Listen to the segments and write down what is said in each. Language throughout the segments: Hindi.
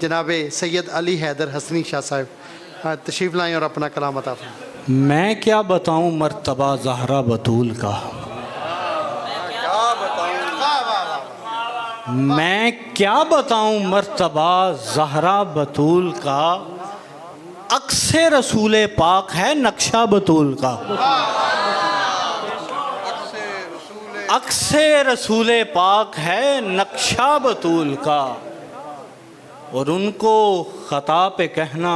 जनाब सैयद अली हैदर हसनी शाह साहब तशरीफ़ लाएँ और अपना कलाम अता फरमाएं। मैं क्या बताऊं मर्तबा ज़हरा बतूल का, मैं क्या बताऊं मर्तबा ज़हरा बतूल का। अक्से रसूल पाक है नक्शा बतूल का, अक्से रसूल पाक है नक्शा बतूल का। और उनको ख़ता पे कहना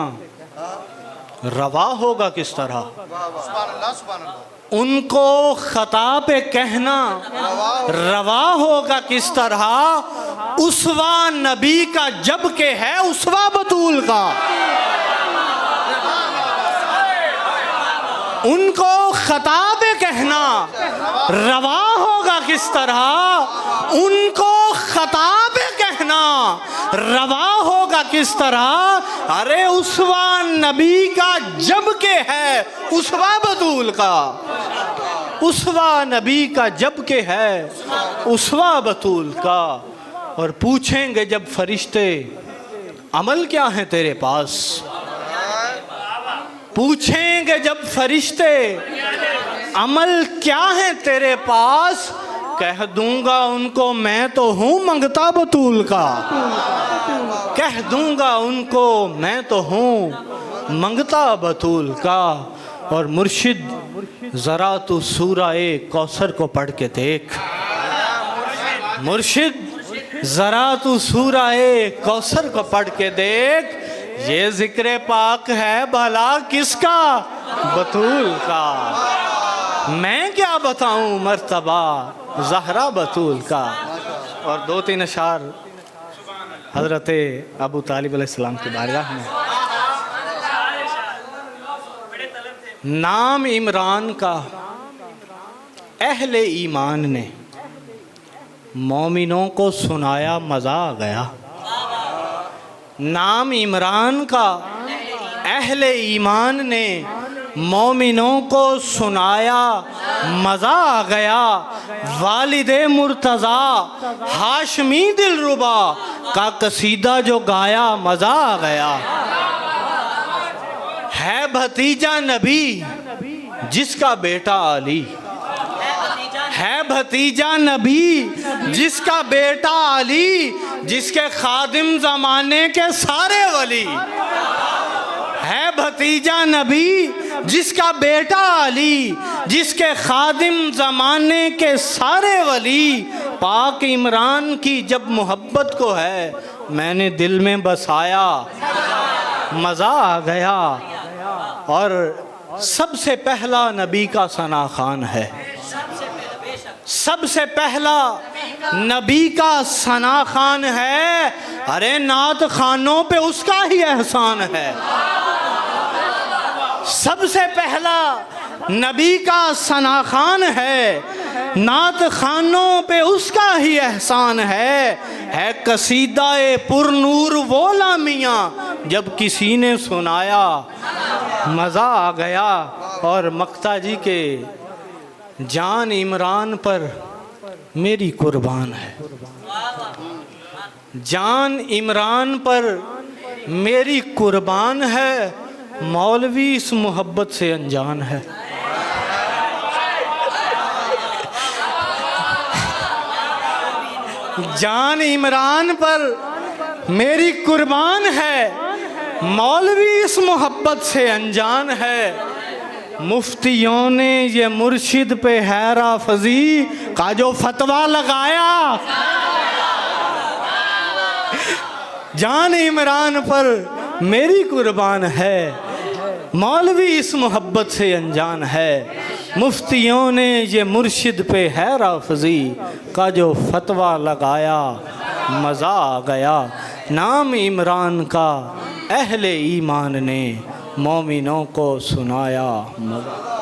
रवा होगा किस तरह, उनको ख़ता पे कहना रवा होगा किस तरह। उसवा नबी का जब के है उसवा बतूल का, उनको ख़ता पे कहना रवा होगा किस तरह, उनको ख़ता पे कहना रवा होगा किस तरह। अरे उसवा नबी का जब के है उसवा बतूल का, उसवा नबी का जब के है उसवा बतूल का। और पूछेंगे जब फरिश्ते अमल क्या है तेरे पास, पूछेंगे जब फरिश्ते अमल क्या है तेरे पास, कह दूंगा उनको मैं तो हूँ मंगता बतूल का, कह दूंगा उनको मैं तो हूँ मंगता बतूल का। और मुर्शिद ज़रा तू सूरा ए कौसर को पढ़ के देख, मुर्शिद ज़रा तू सूरा ए कौसर को पढ़ के देख। ये ज़िक्र पाक है भला किसका, बतूल का। मैं क्या बताऊं मर्तबा ज़हरा बतूल का। और दो तीन अशार हज़रत अबू तालिब अलैहिस्सलाम की बारगाह में। नाम इमरान का अहले ईमान ने मोमिनों को सुनाया मज़ा आ गया। नाम इमरान का अहले ईमान ने मोमिनों को सुनाया मज़ा आ गया। वालिदे मुर्तज़ा हाशमी दिलरुबा का कसीदा जो गाया मज़ा आ गया। है भतीजा नबी जिसका बेटा अली, है भतीजा नबी जिसका बेटा अली, जिसके खादिम ज़माने के सारे वली। है भतीजा नबी जिसका बेटा अली, जिसके खादिम ज़माने के सारे वली। पाक इमरान की जब मोहब्बत को है मैंने दिल में बसाया, मज़ा आ गया। और सबसे पहला नबी का सना खान है, सबसे पहला नबी का सना खान है। अरे नात खानों पे उसका ही एहसान है। सबसे पहला नबी का सना खान है, नात खानों पे उसका ही एहसान है कसीदा-ए पुरनूर वो लामियाँ जब किसी ने सुनाया मज़ा आ गया। और मक्ता जी के जान इमरान पर मेरी कुर्बान है, जान इमरान पर मेरी कुर्बान है। मौलवी इस मोहब्बत से अनजान है। जान इमरान पर मेरी कुर्बान है, मौलवी इस मोहब्बत से अनजान है। मुफ्तियों ने ये मुर्शिद पे हैरा फजी का जो फतवा लगाया, जान इमरान पर मेरी कुर्बान है, मौलवी इस मोहब्बत से अनजान है। मुफ्तियों ने ये मुर्शिद पे हैरा फजी का जो फतवा लगाया मज़ा आ गया। नाम इमरान का अहले ईमान ने मोमिनों को सुनाया मज़ा।